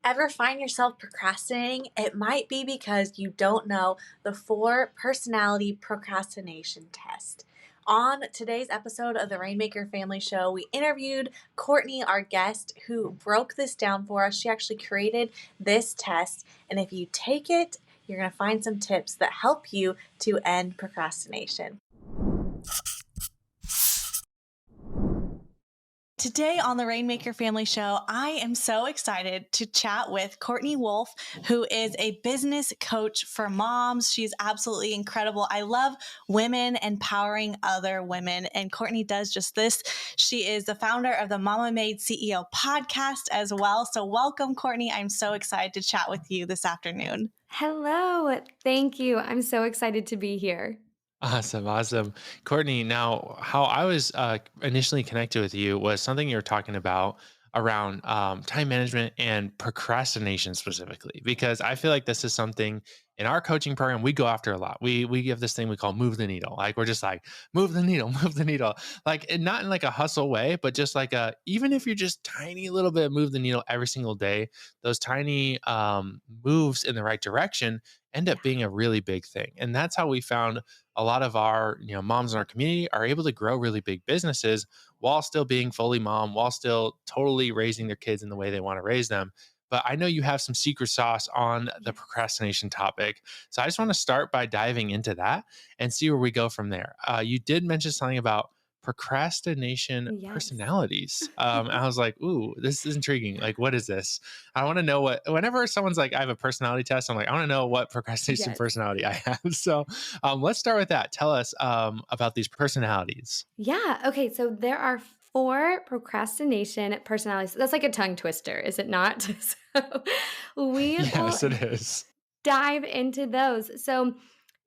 Ever find yourself procrastinating? It might be because you don't know the 4 personality procrastination test. On today's episode of the Rainmaker Family Show, we interviewed Courtney, our guest, who broke this down for us. She actually created this test, and if you take it, you're going to find some tips that help you to end procrastination. Today on the Rainmaker Family Show, I am so excited to chat with Courtney Wolf, who is a business coach for moms. She's absolutely incredible. I love women empowering other women, and Courtney does just this. She is the founder of the Mama Made CEO podcast as well. So welcome, Courtney. I'm so excited to chat with you this afternoon. Hello. Thank you. I'm so excited to be here. Awesome. Courtney, now how I was initially connected with you was something you were talking about around time management and procrastination specifically, because I feel like this is something in our coaching program we go after a lot. We give this thing we call move the needle. Like we're just like, move the needle, move the needle. Like and not in like a hustle way, but just like even if you're just tiny little bit move the needle every single day, those tiny moves in the right direction end up being a really big thing. And that's how we found a lot of our moms in our community are able to grow really big businesses while still being fully mom, while still totally raising their kids in the way they want to raise them. But I know you have some secret sauce on the procrastination topic. So I just want to start by diving into that and see where we go from there. You did mention something about procrastination Yes. personalities. I was like, ooh, this is intriguing. Like, what is this? I want to know whenever someone's like, I have a personality test, I'm like, I want to know what procrastination Yes. personality I have. So let's start with that. Tell us about these personalities. Yeah. Okay. So there are 4 procrastination personalities. That's like a tongue twister, is it not? So we will Yes, it is. dive into those. So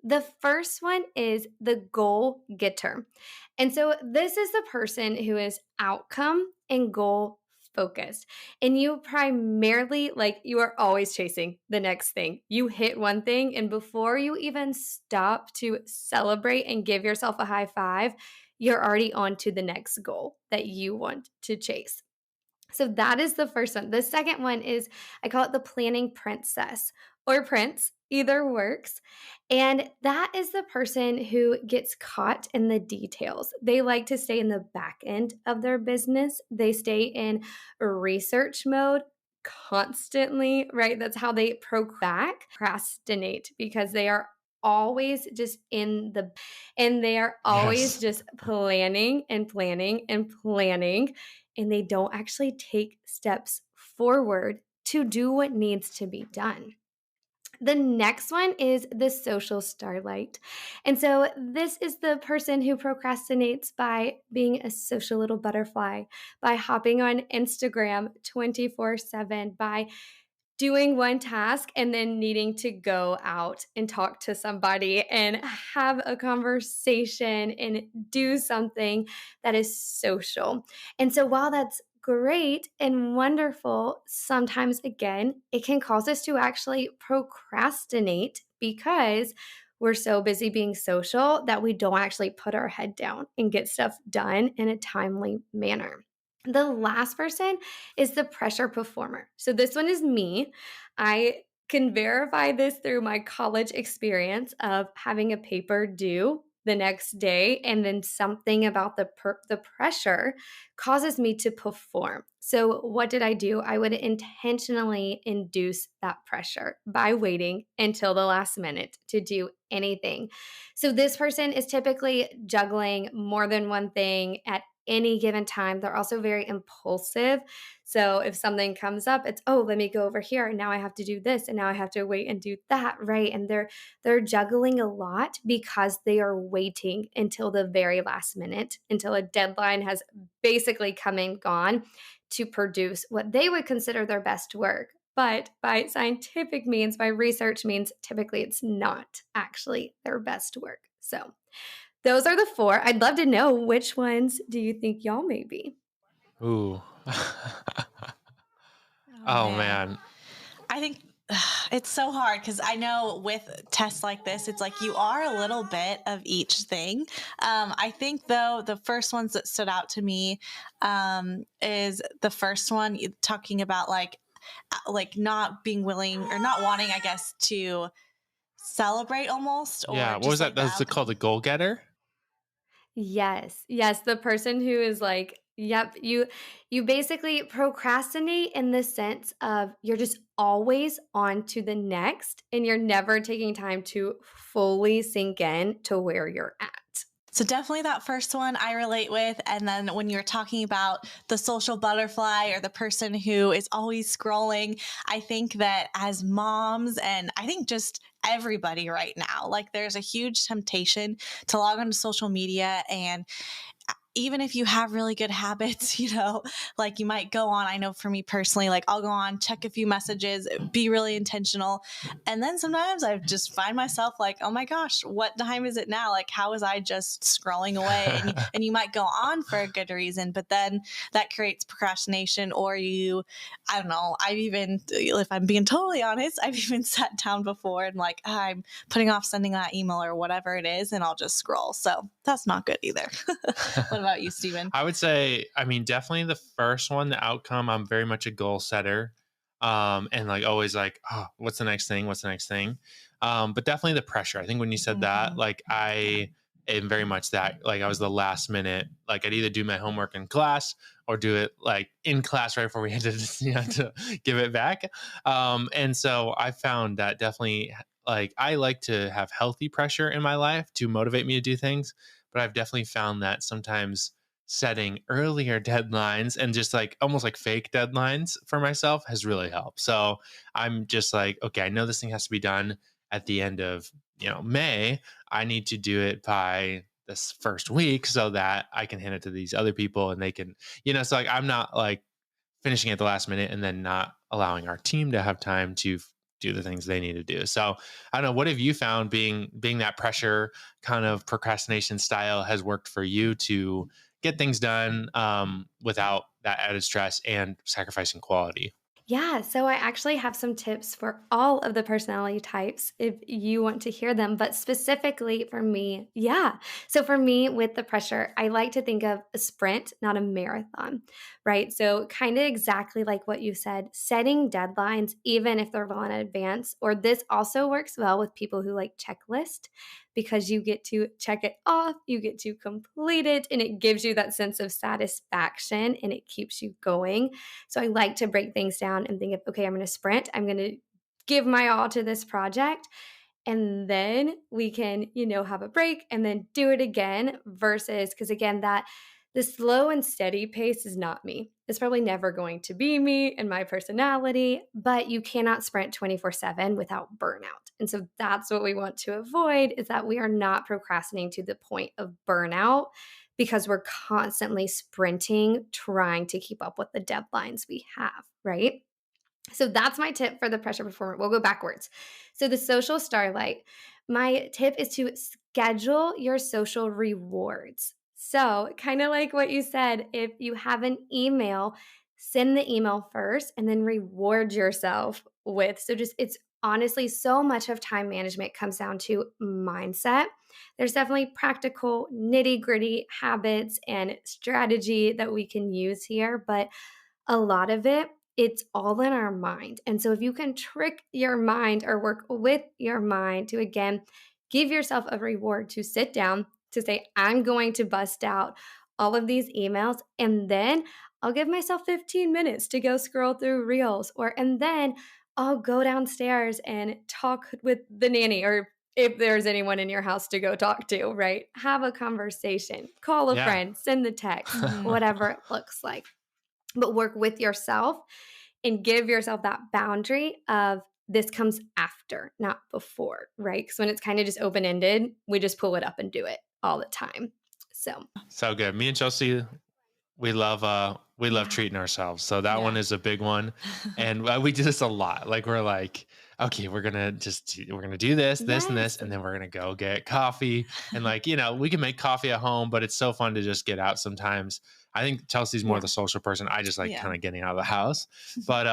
the first one is the goal getter. And so this is the person who is outcome and goal focused. And you primarily, like, you are always chasing the next thing. You hit one thing, and before you even stop to celebrate and give yourself a high five, you're already on to the next goal that you want to chase. So that is the first one. The second one is, I call it the planning princess or prince, either works. And that is the person who gets caught in the details. They like to stay in the back end of their business, they stay in research mode constantly, right? That's how they procrastinate because they are always just and they are always Yes. just planning and planning and planning, and they don't actually take steps forward to do what needs to be done. The next one is the social starlight. And so this is the person who procrastinates by being a social little butterfly, by hopping on Instagram 24/7, by doing one task and then needing to go out and talk to somebody and have a conversation and do something that is social. And so while that's great and wonderful, sometimes again, it can cause us to actually procrastinate because we're so busy being social that we don't actually put our head down and get stuff done in a timely manner. The last person is the pressure performer. So this one is me. I can verify this through my college experience of having a paper due the next day, and then something about the pressure causes me to perform. So what did I do? I would intentionally induce that pressure by waiting until the last minute to do anything. So this person is typically juggling more than one thing at any given time. They're also very impulsive. So if something comes up, it's, oh, let me go over here, and now I have to do this, and now I have to wait and do that, right? And they're juggling a lot because they are waiting until the very last minute, until a deadline has basically come and gone to produce what they would consider their best work. But by scientific means, by research means, typically it's not actually their best work. So those are the 4. I'd love to know, which ones do you think y'all may be? Ooh. Oh, Oh man. man. I think it's so hard because I know with tests like this, it's like you are a little bit of each thing. I think, though, the first ones that stood out to me is the first one talking about like like not being willing or not wanting, I guess, to celebrate almost, Yeah. or What was just that? like the That's called a outcome. goal getter. Yes. Yes, the person who is like, yep, you basically procrastinate in the sense of you're just always on to the next and you're never taking time to fully sink in to where you're at. So definitely that first one I relate with. And then when you're talking about the social butterfly or the person who is always scrolling, I think that as moms, and I think just everybody right now, like there's a huge temptation to log onto social media, and even if you have really good habits, like you might go on. I know for me personally, like I'll go on, check a few messages, be really intentional. And then sometimes I just find myself like, oh my gosh, what time is it now? Like, how was I just scrolling away? And you might go on for a good reason, but then that creates procrastination, or I don't know. If I'm being totally honest, I've even sat down before and like, I'm putting off sending that email or whatever it is, and I'll just scroll. So that's not good either. What about you, Stephen? I would say, I mean, definitely the first one, the outcome. I'm very much a goal setter. And like always like, oh, what's the next thing? What's the next thing? But definitely the pressure. I think when you said that, Mhm. like I am very much that, like I was the last minute, like I'd either do my homework in class or do it like in class right before we had to, to give it back. And so I found that definitely like I like to have healthy pressure in my life to motivate me to do things, but I've definitely found that sometimes setting earlier deadlines and just like almost like fake deadlines for myself has really helped. So I'm just like, okay, I know this thing has to be done at the end of, May. I need to do it by this first week so that I can hand it to these other people and they can, so like I'm not like finishing at the last minute and then not allowing our team to have time to do the things they need to do. So I don't know, what have you found being that pressure kind of procrastination style has worked for you to get things done without that added stress and sacrificing quality? Yeah, so I actually have some tips for all of the personality types if you want to hear them, but specifically for me, yeah. So for me, with the pressure, I like to think of a sprint, not a marathon, right? So kind of exactly like what you said, setting deadlines, even if they're well in advance, or this also works well with people who like checklist because you get to check it off, you get to complete it, and it gives you that sense of satisfaction and it keeps you going. So I like to break things down and think of, okay, I'm going to sprint. I'm going to give my all to this project. And then we can, have a break and then do it again versus, because again, the slow and steady pace is not me. It's probably never going to be me and my personality, but you cannot sprint 24/7 without burnout. And so that's what we want to avoid is that we are not procrastinating to the point of burnout because we're constantly sprinting, trying to keep up with the deadlines we have, right? So that's my tip for the pressure performer. We'll go backwards. So the social starlight, my tip is to schedule your social rewards. So, kind of like what you said, if you have an email, send the email first and then reward yourself with. So, just it's honestly so much of time management comes down to mindset. There's definitely practical, nitty gritty habits and strategy that we can use here, but a lot of it, it's all in our mind. And so if you can trick your mind or work with your mind to again give yourself a reward to sit down to say, I'm going to bust out all of these emails and then I'll give myself 15 minutes to go scroll through reels and then I'll go downstairs and talk with the nanny or if there's anyone in your house to go talk to, right? Have a conversation, call a Yeah. friend, send the text, Mhm. whatever it looks like, but work with yourself and give yourself that boundary of this comes after, not before, right? Because when it's kind of just open ended, we just pull it up and do it all the time. So, So good. Me and Chelsea, we love Yeah. treating ourselves. So that one Yeah. is a big one. And we do this a lot. Like we're like, okay, we're gonna do this, yes. and then we're gonna go get coffee. And like, we can make coffee at home, but it's so fun to just get out sometimes. I think Chelsea's more Yeah. the social person. I just like Yeah. kind of getting out of the house. But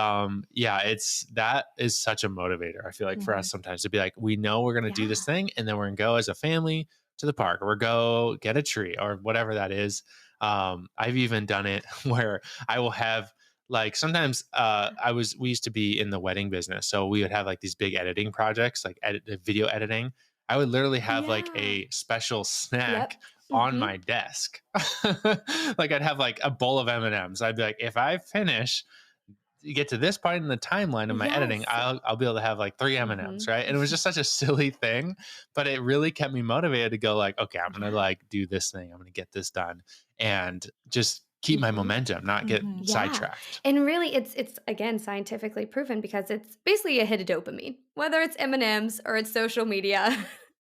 yeah, that is such a motivator. I feel like for Mhm. us sometimes to be like, we know we're gonna do Yeah. this thing, and then we're gonna go as a family to the park or go get a tree or whatever that is. I've even done it where I will have like sometimes we used to be in the wedding business, so we would have like these big editing projects, like video editing. I would literally have like Yeah. a special snack Yep. on Mhm. my desk. Like I'd have like a bowl of M&Ms. I'd be like, if I finish you get to this point in the timeline of my editing, Yes. I'll be able to have like 3 M&Ms, Mhm. right? And it was just such a silly thing, but it really kept me motivated to go like, okay, I'm gonna Yeah. like do this thing. I'm gonna get this done and just keep my Mhm. momentum, not get Mhm. Yeah. sidetracked. And really it's again scientifically proven because it's basically a hit of dopamine. Whether it's M&Ms or it's social media,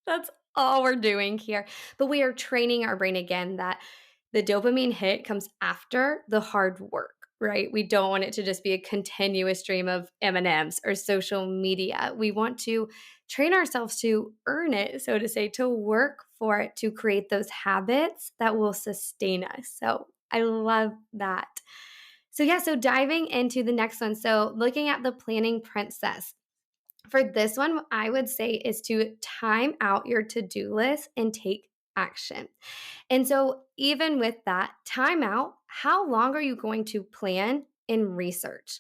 that's all we're doing here. But we are training our brain again that the dopamine hit comes after the hard work, right? We don't want it to just be a continuous stream of M&Ms or social media. We want to train ourselves to earn it, so to say, to work for it, to create those habits that will sustain us. So I love that. So, yeah, so diving into the next one. So, looking at the planning princess. For this one, what I would say is to time out your to do list and take action. And so, even with that, time out, how long are you going to plan and research?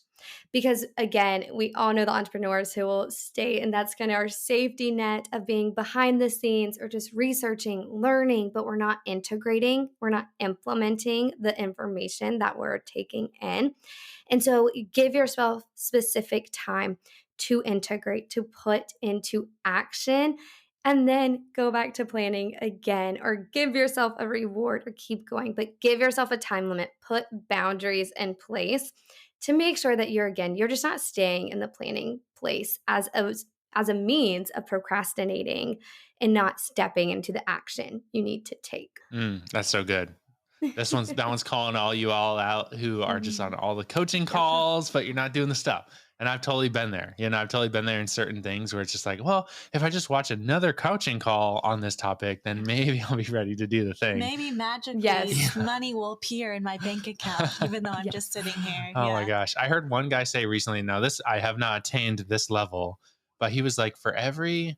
Because again, we all know the entrepreneurs who will stay, and that's kind of our safety net of being behind the scenes or just researching, learning, but we're not integrating, we're not implementing the information that we're taking in. And so, give yourself specific time to integrate, to put into action, and then go back to planning again, or give yourself a reward or keep going, but give yourself a time limit, put boundaries in place to make sure that you're just not staying in the planning place as a means of procrastinating and not stepping into the action you need to take. That's so good. That one's calling all out who are just on Mhm. all the coaching Yeah. calls, but you're not doing the stuff. And I've totally been there. I've totally been there in certain things where it's just like, well, if I just watch another coaching call on this topic, then Yeah. maybe I'll be ready to do the thing. Maybe magically Yes. Yeah. money will appear in my bank account, even though I'm just Yes. sitting here. Oh my Yeah. gosh. I heard one guy say recently, now this I have not attained this level, but he was like, for every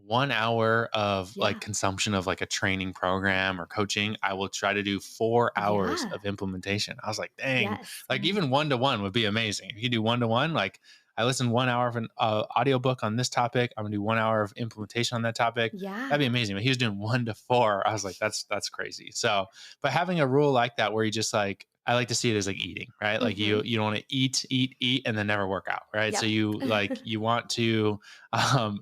1 hour of like Yeah. consumption of like a training program or coaching, I will try to do 4 hours Yeah. of implementation. I was like, dang, Yes. like even 1 to 1 would be amazing. If you do 1 to 1, like I listen 1 hour of an audiobook on this topic, I'm gonna do 1 hour of implementation on that topic. That'd be Yeah. amazing. But he was doing 1 to 4. I was like, that's crazy. So, but having a rule like that where you just like I like to see it as like eating, right? Like Mhm. you don't want to eat, and then never work out, right? So Yep. you want to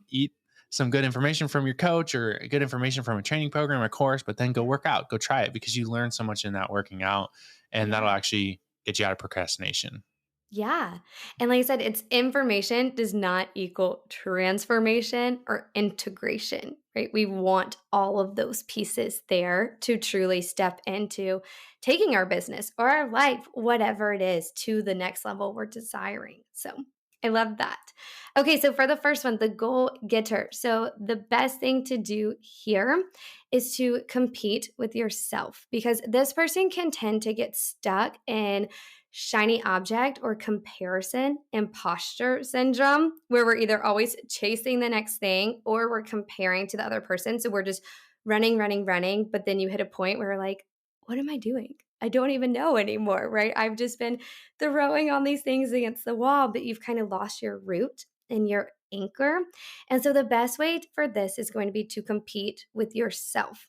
eat some good information from your coach or good information from a training program or course, but then go Yeah. work out, go try it because you learn so much in that working out, and that'll Yeah. actually get you out of procrastination. Yeah. And like I said, it's information does not equal transformation or integration, right? We want all of those pieces there to truly step into taking our business or our life, whatever it is, to the next level we're desiring. So I love that. Okay, so for the first one, the goal getter. So the best thing to do here is to compete with yourself because this person can tend to get stuck in shiny object or comparison imposter syndrome, where we're either always chasing the next thing or we're comparing to the other person. So we're just running, running, running. But then you hit a point where we're like, what am I doing? I don't even know anymore, right? I've just been throwing on these things against the wall, but you've kind of lost your root and your anchor. And so the best way for this is going to be to compete with yourself.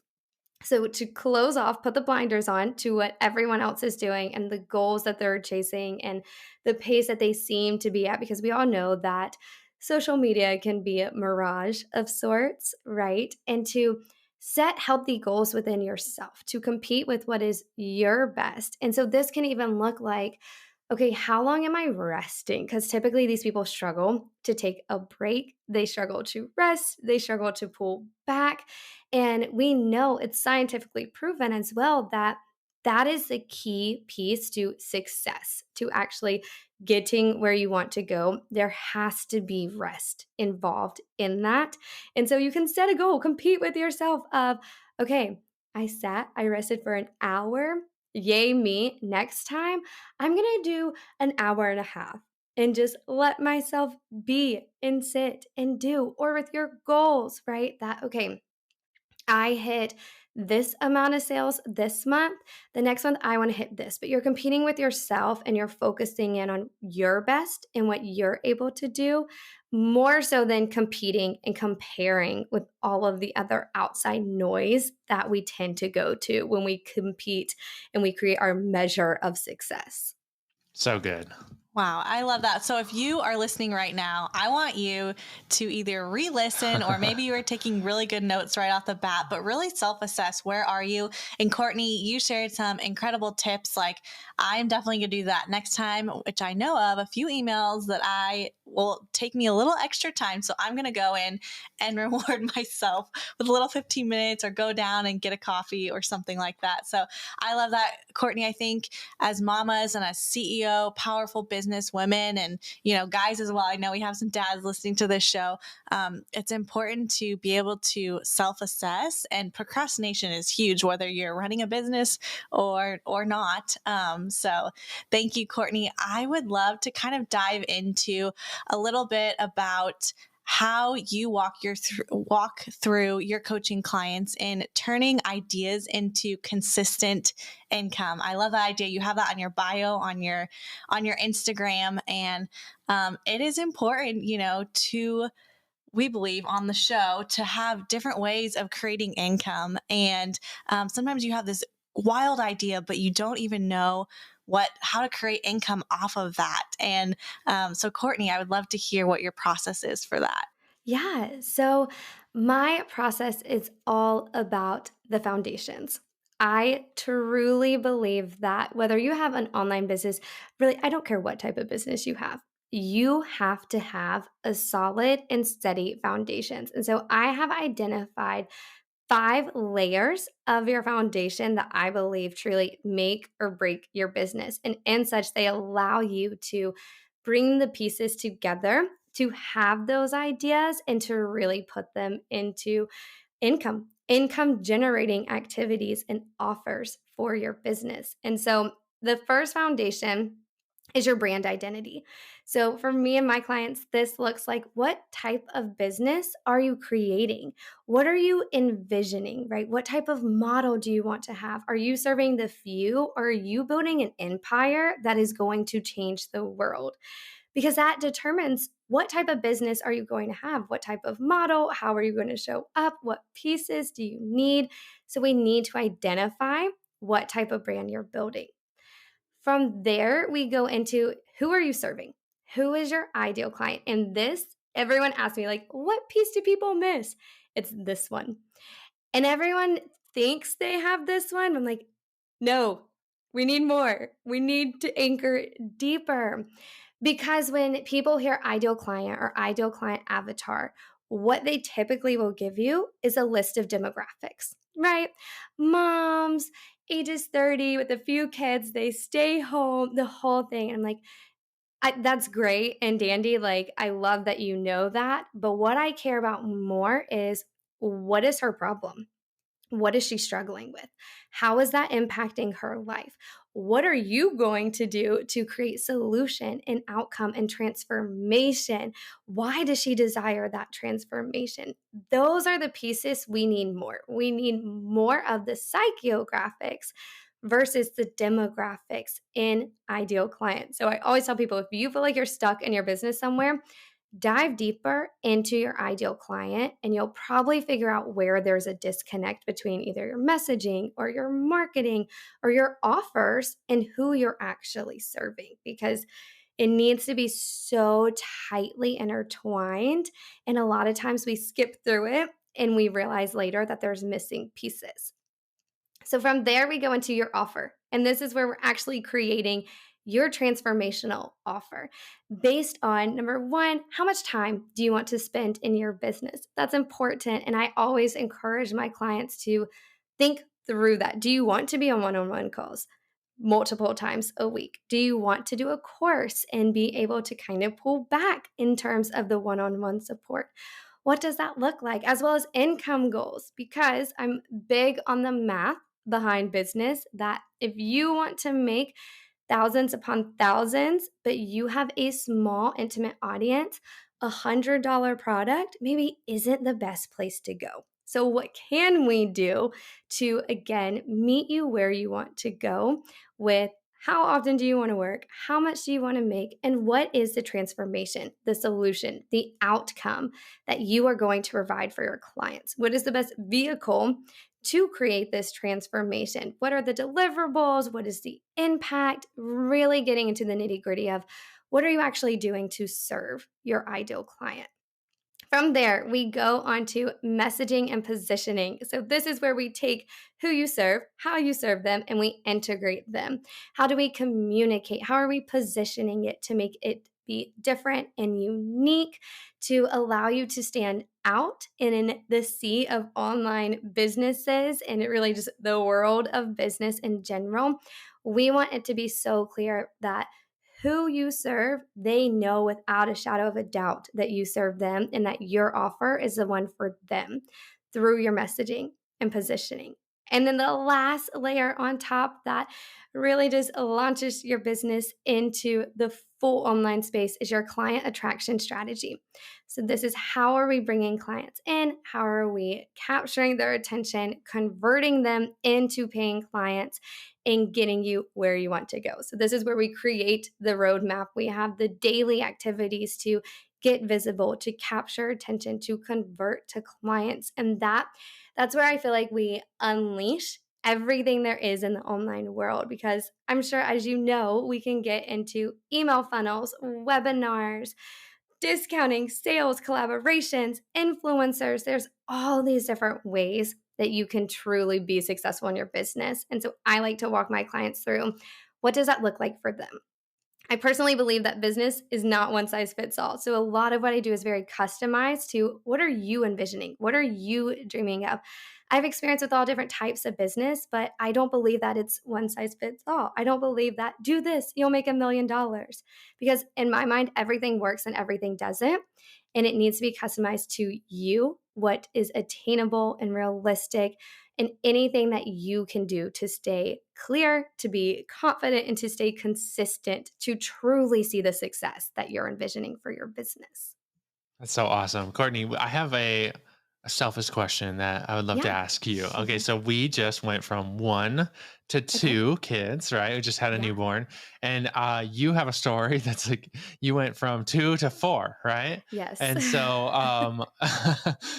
So, to close off, put the blinders on to what everyone else is doing and the goals that they're chasing and the pace that they seem to be at, because we all know that social media can be a mirage of sorts, right? And to set healthy goals within yourself to compete with what is your best. And so, this can even look like, okay, how long am I resting? Because typically these people struggle to take a break, they struggle to rest, they struggle to pull back. And we know it's scientifically proven as well that that is the key piece to success, to actually getting where you want to go. There has to be rest involved in that. And so you can set a goal, compete with yourself of, okay, I rested for an hour. Yay, me. Next time, I'm going to do an hour and a half and just let myself be and sit and do, or with your goals, right? That, okay, I hit this amount of sales this month. The next month, I want to hit this. But you're competing with yourself and you're focusing in on your best and what you're able to do more so than competing and comparing with all of the other outside noise that we tend to go to when we compete and we create our measure of success. So good. Wow, I love that. So if you are listening right now, I want you to either re-listen or maybe you are taking really good notes right off the bat, but really self-assess, where are you? And Courtney, you shared some incredible tips. Like, I'm definitely gonna do that next time, which I know of a few emails that I will take me a little extra time. So I'm gonna go in and reward myself with a little 15 minutes or go down and get a coffee or something like that. So I love that, Courtney. I think as mamas and as CEO, powerful business women, and guys as well. I know we have some dads listening to this show. It's important to be able to self-assess, and procrastination is huge, whether you're running a business or not. So thank you, Courtney. I would love to kind of dive into a little bit about how you walk through your coaching clients in turning ideas into consistent income. I love that idea. You have that on your bio, on your Instagram, and it is important, to, we believe on the show, to have different ways of creating income. And sometimes you have this wild idea, but you don't even know how to create income off of that. And so, Courtney, I would love to hear what your process is for that. Yeah. So my process is all about the foundations. I truly believe that whether you have an online business, really, I don't care what type of business you have to have a solid and steady foundations. And so I have identified 5 layers of your foundation that I believe truly make or break your business. And in such, they allow you to bring the pieces together to have those ideas and to really put them into income generating activities and offers for your business. And so the first foundation is your brand identity. So for me and my clients, this looks like, what type of business are you creating? What are you envisioning, right? What type of model do you want to have? Are you serving the few, or are you building an empire that is going to change the world? Because that determines what type of business are you going to have, what type of model, how are you going to show up, what pieces do you need? So we need to identify what type of brand you're building. From there, we go into, who are you serving? Who is your ideal client? And this, everyone asks me, like, what piece do people miss? It's this one. And everyone thinks they have this one. I'm like, no, we need more. We need to anchor deeper. Because when people hear ideal client or ideal client avatar, what they typically will give you is a list of demographics, right? Moms, ages 30 with a few kids, they stay home, the whole thing. And I'm like, that's great and dandy. Like, I love that you know that. But what I care about more is, what is her problem? What is she struggling with? How is that impacting her life? What are you going to do to create solution and outcome and transformation? Why does she desire that transformation? Those are the pieces we need more. We need more of the psychographics versus the demographics in ideal clients. So I always tell people, if you feel like you're stuck in your business somewhere, dive deeper into your ideal client, and you'll probably figure out where there's a disconnect between either your messaging or your marketing or your offers and who you're actually serving, because it needs to be so tightly intertwined. And a lot of times we skip through it and we realize later that there's missing pieces. So from there, we go into your offer. And this is where we're actually creating your transformational offer based on, number one, how much time do you want to spend in your business? That's important. And I always encourage my clients to think through that. Do you want to be on one-on-one calls multiple times a week? Do you want to do a course and be able to kind of pull back in terms of the one-on-one support? What does that look like? As well as income goals, because I'm big on the math behind business, that if you want to make thousands upon thousands, but you have a small, intimate audience, $100 product maybe isn't the best place to go. So, what can we do to, again, meet you where you want to go with how often do you want to work? How much do you want to make? And what is the transformation, the solution, the outcome that you are going to provide for your clients? What is the best vehicle to create this transformation? What are the deliverables? What is the impact? Really getting into the nitty gritty of what are you actually doing to serve your ideal client? From there, we go on to messaging and positioning. So, this is where we take who you serve, how you serve them, and we integrate them. How do we communicate? How are we positioning it to make it be different and unique to allow you to stand out in the sea of online businesses and it really just the world of business in general? We want it to be so clear that who you serve, they know without a shadow of a doubt that you serve them and that your offer is the one for them through your messaging and positioning. And then the last layer on top that really just launches your business into the full online space is your client attraction strategy. So, this is how are we bringing clients in? How are we capturing their attention, converting them into paying clients? And getting you where you want to go. So, this is where we create the roadmap. We have the daily activities to get visible, to capture attention, to convert to clients. And that's where I feel like we unleash everything there is in the online world because I'm sure as you know, we can get into email funnels, webinars, discounting, sales, collaborations, influencers. There's all these different ways that you can truly be successful in your business. And so I like to walk my clients through what does that look like for them? I personally believe that business is not one size fits all. So a lot of what I do is very customized to what are you envisioning? What are you dreaming of? I've experienced with all different types of business, but I don't believe that it's one size fits all. I don't believe that do this, you'll make $1,000,000 because in my mind everything works and everything doesn't, and it needs to be customized to you, what is attainable and realistic and anything that you can do to stay clear, to be confident, and to stay consistent to truly see the success that you're envisioning for your business. That's so awesome. Courtney, I have a selfish question that I would love to Yeah. ask you. Okay, so we just went from one to Okay. two kids, right? We just had a Yeah. newborn. And you have a story that's like you went from two to four, right? Yes. And so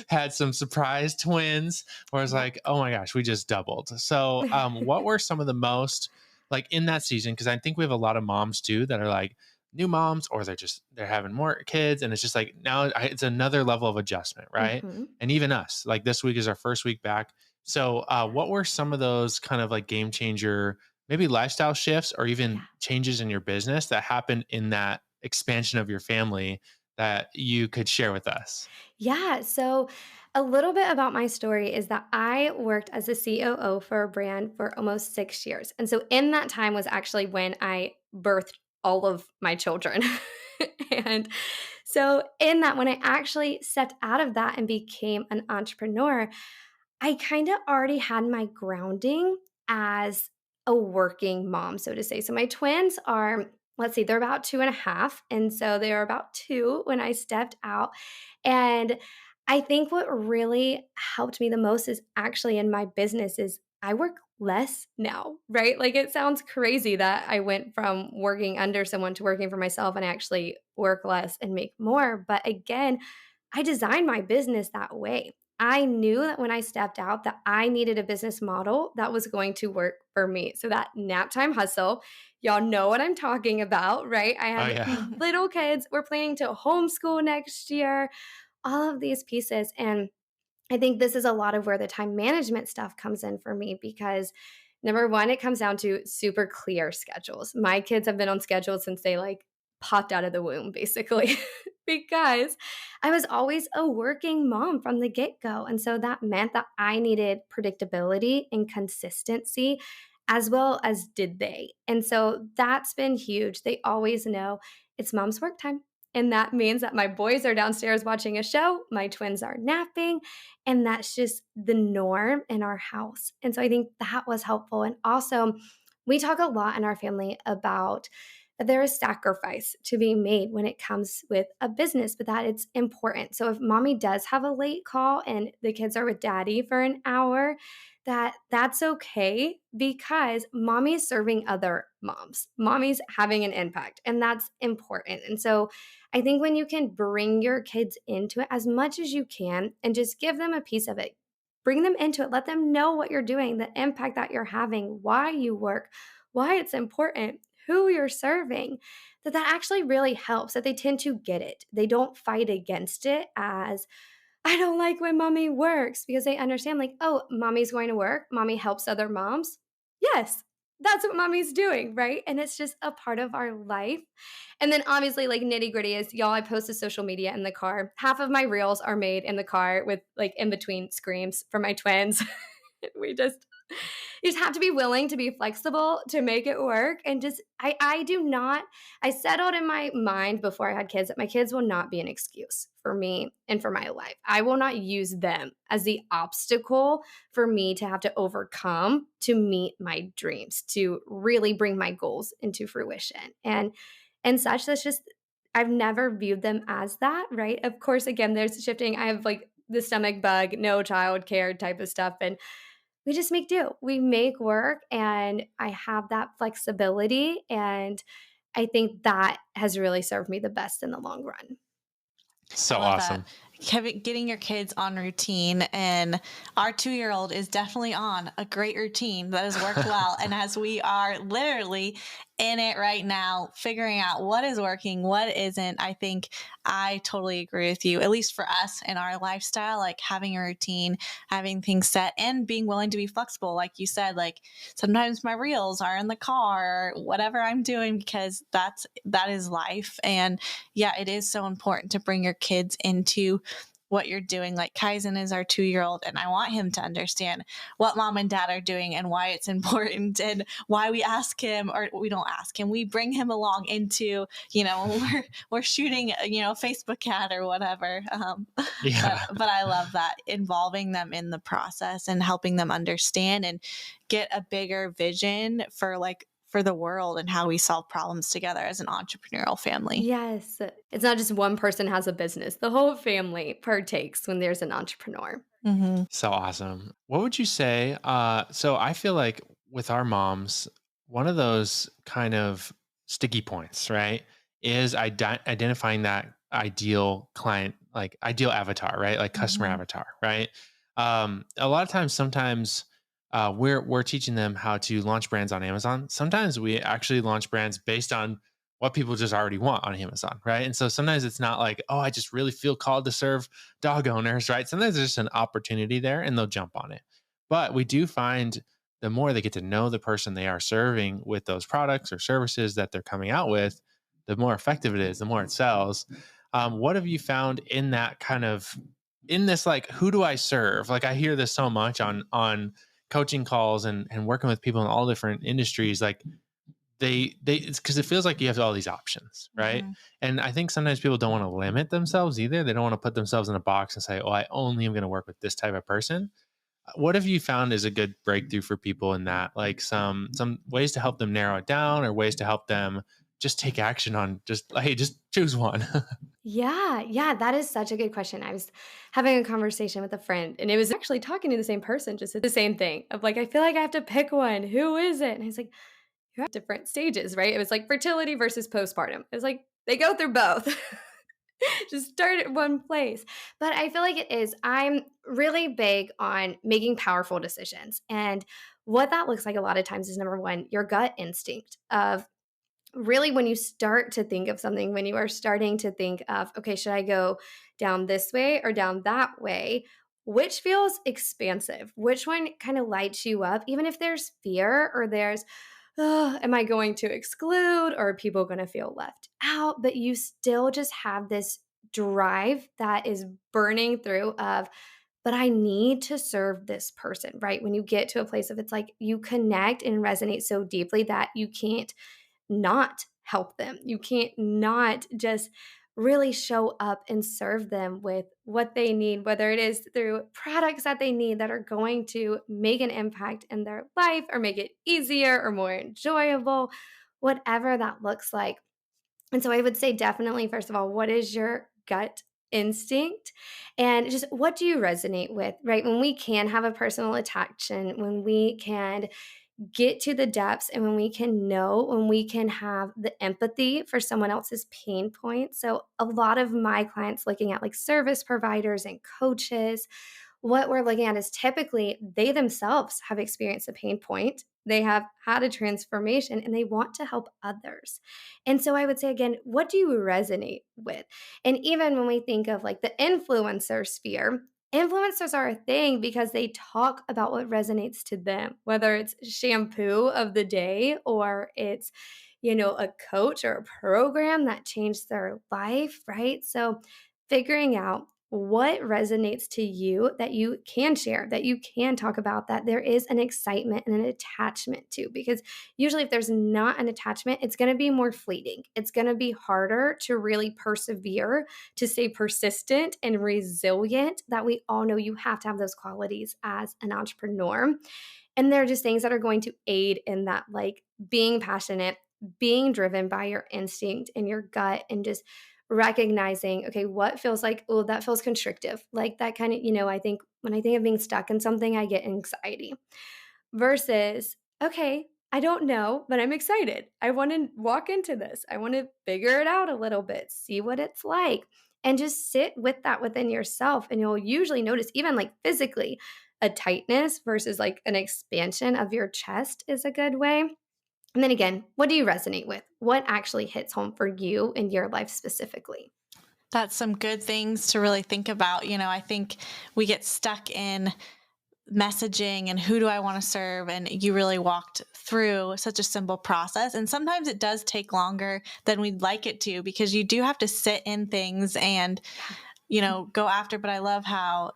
had some surprise twins where it's Yep. like, oh my gosh, we just doubled. So what were some of the most like in that season? Because I think we have a lot of moms too that are like, new moms or they're having more kids and it's just like now it's another level of adjustment, right? Mhm. And even us, like this week is our first week back. So what were some of those kind of like game changer maybe lifestyle shifts or even Yeah. changes in your business that happened in that expansion of your family that you could share with us? Yeah. So, a little bit about my story is that I worked as a COO for a brand for almost 6 years. And so, in that time was actually when I birthed all of my children. And so, in that, when I actually stepped out of that and became an entrepreneur, I kind of already had my grounding as a working mom, so to say. So my twins are, let's see, they're about 2.5. And so they were about 2 when I stepped out. And I think what really helped me the most is actually in my business is I work less now, right? Like it sounds crazy that I went from working under someone to working for myself and I actually work less and make more. But again, I designed my business that way. I knew that when I stepped out that I needed a business model that was going to work for me. So that nap time hustle, y'all know what I'm talking about, right? I Oh have yeah. little kids. We're planning to homeschool next year, all of these pieces. And I think this is a lot of where the time management stuff comes in for me because number one, it comes down to super clear schedules. My kids have been on schedule since they like popped out of the womb, basically, because I was always a working mom from the get go. And so that meant that I needed predictability and consistency as well as did they. And so that's been huge. They always know it's mom's work time. And that means that my boys are downstairs watching a show, my twins are napping, and that's just the norm in our house. And so I think that was helpful. And also, we talk a lot in our family about there is sacrifice to be made when it comes with a business, but that it's important. So if mommy does have a late call and the kids are with daddy for an hour, that's okay because mommy's serving other moms. Mommy's having an impact, and that's important. And so I think when you can bring your kids into it as much as you can and just give them a piece of it, bring them into it, let them know what you're doing, the impact that you're having, why you work, why it's important, who you're serving, that actually really helps, that they tend to get it. They don't fight against it as, I don't like when mommy works, because they understand, like, oh, mommy's going to work. Mommy helps other moms. Yes, that's what mommy's doing, right? And it's just a part of our life. And then obviously, like, nitty gritty is, y'all, I post to social media in the car. Half of my reels are made in the car with like in between screams for my twins. we just you just have to be willing to be flexible to make it work. And just I do not, I settled in my mind before I had kids that my kids will not be an excuse for me and for my life. I will not use them as the obstacle for me to have to overcome to meet my dreams, to really bring my goals into fruition. And such, that's just, I've never viewed them as that, right? Of course, again, there's shifting. I have like the stomach bug, no child care type of stuff. And we just make do. We make work, and I have that flexibility. And I think that has really served me the best in the long run. So I love that. awesome. Getting your kids on routine, and our 2-year-old is definitely on a great routine that has worked well. And as we are literally in it right now, figuring out what is working, what isn't, I think I totally agree with you. At least for us in our lifestyle, like having a routine, having things set, and being willing to be flexible. Like you said, like sometimes my reels are in the car or whatever I'm doing, because that is life. And yeah, it is so important to bring your kids into what you're doing. Like Kaizen is our 2-year-old, and I want him to understand what mom and dad are doing and why it's important, and why we ask him, or we don't ask him, we bring him along into, we're shooting, Facebook ad or whatever. Yeah. But I love that, involving them in the process and helping them understand and get a bigger vision for the world and how we solve problems together as an entrepreneurial family. Yes. It's not just one person has a business. The whole family partakes when there's an entrepreneur. Mm-hmm. So awesome. What would you say? So I feel like with our moms, one of those kind of sticky points, right, is identifying that ideal client, like ideal avatar, right, like customer Mm-hmm. avatar, right. A lot of times, sometimes we're teaching them how to launch brands on Amazon. Sometimes we actually launch brands based on what people just already want on Amazon, right? And so sometimes it's not like, oh, I just really feel called to serve dog owners, right? Sometimes there's just an opportunity there and they'll jump on it. But we do find the more they get to know the person they are serving with those products or services that they're coming out with, the more effective it is, the more it sells. What have you found in that kind of, in this, like, who do I serve? Like, I hear this so much on coaching calls and working with people in all different industries. Like, it's because it feels like you have all these options, right? Mm-hmm. And I think sometimes people don't want to limit themselves either. They don't want to put themselves in a box and say, oh, I only am going to work with this type of person. What have you found is a good breakthrough for people in that? Like some ways to help them narrow it down, or ways to help them just take action on, just, hey, just choose one. Yeah, that is such a good question. I was having a conversation with a friend, and it was actually talking to the same person, just said the same thing of like, I feel like I have to pick one. Who is it? And I was like, you're at different stages, right? It was like fertility versus postpartum. It was like they go through both. Just start at one place. But I feel like it is. I'm really big on making powerful decisions. And what that looks like a lot of times is, number one, your gut instinct of really, when you start to think of something, when you are starting to think of, okay, should I go down this way or down that way? Which feels expansive? Which one kind of lights you up? Even if there's fear or there's, oh, am I going to exclude, or are people going to feel left out? But you still just have this drive that is burning through of, but I need to serve this person, right? When you get to a place of, it's like you connect and resonate so deeply that you can't not help them. You can't not just really show up and serve them with what they need, whether it is through products that they need that are going to make an impact in their life or make it easier or more enjoyable, whatever that looks like. And so I would say definitely, first of all, what is your gut instinct? And just what do you resonate with, right? When we can have a personal attraction, when we can get to the depths, and when we can know, when we can have the empathy for someone else's pain points. So a lot of my clients looking at like service providers and coaches, what we're looking at is typically they themselves have experienced a pain point. They have had a transformation and they want to help others. And so I would say again, what do you resonate with? And even when we think of like the influencer sphere, influencers are a thing because they talk about what resonates to them, whether it's shampoo of the day or it's, a coach or a program that changed their life, right? So figuring out what resonates to you that you can share, that you can talk about, that there is an excitement and an attachment to. Because usually, if there's not an attachment, it's going to be more fleeting. It's going to be harder to really persevere, to stay persistent and resilient. That we all know you have to have those qualities as an entrepreneur. And they're just things that are going to aid in that, like being passionate, being driven by your instinct and your gut, and just recognizing, okay, what feels like, oh, that feels constrictive. Like that kind of, I think when I think of being stuck in something, I get anxiety versus, okay, I don't know, but I'm excited. I want to walk into this. I want to figure it out a little bit, see what it's like, and just sit with that within yourself. And you'll usually notice, even like physically, a tightness versus like an expansion of your chest is a good way. And then again, what do you resonate with? What actually hits home for you in your life specifically? That's some good things to really think about. I think we get stuck in messaging and who do I want to serve? And you really walked through such a simple process. And sometimes it does take longer than we'd like it to, because you do have to sit in things and, go after. But I love how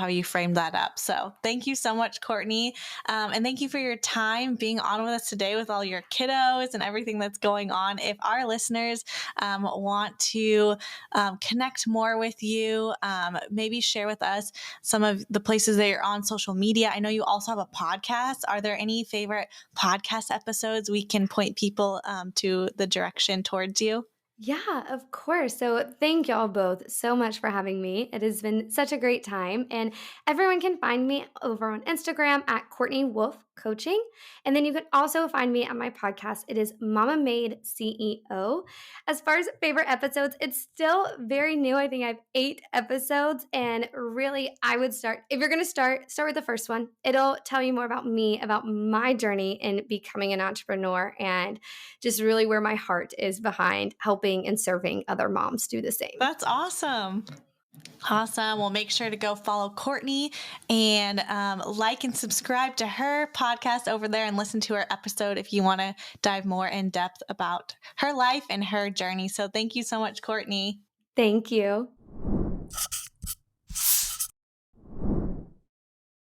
you framed that up. So thank you so much, Courtney. And thank you for your time being on with us today with all your kiddos and everything that's going on. If our listeners want to connect more with you, maybe share with us some of the places that you're on social media. I know you also have a podcast. Are there any favorite podcast episodes we can point people to the direction towards you? Yeah, of course. So, thank y'all both so much for having me. It has been such a great time. And everyone can find me over on Instagram at Courtney Wolf Coaching. And then you can also find me on my podcast. It is Mama Made CEO. As far as favorite episodes, it's still very new. I think I have 8 episodes. And really, I would start, if you're going to start with the first one. It'll tell you more about me, about my journey in becoming an entrepreneur, and just really where my heart is behind helping and serving other moms do the same. That's awesome. Awesome. Well, make sure to go follow Courtney and like and subscribe to her podcast over there and listen to her episode if you want to dive more in depth about her life and her journey. So thank you so much, Courtney. Thank you.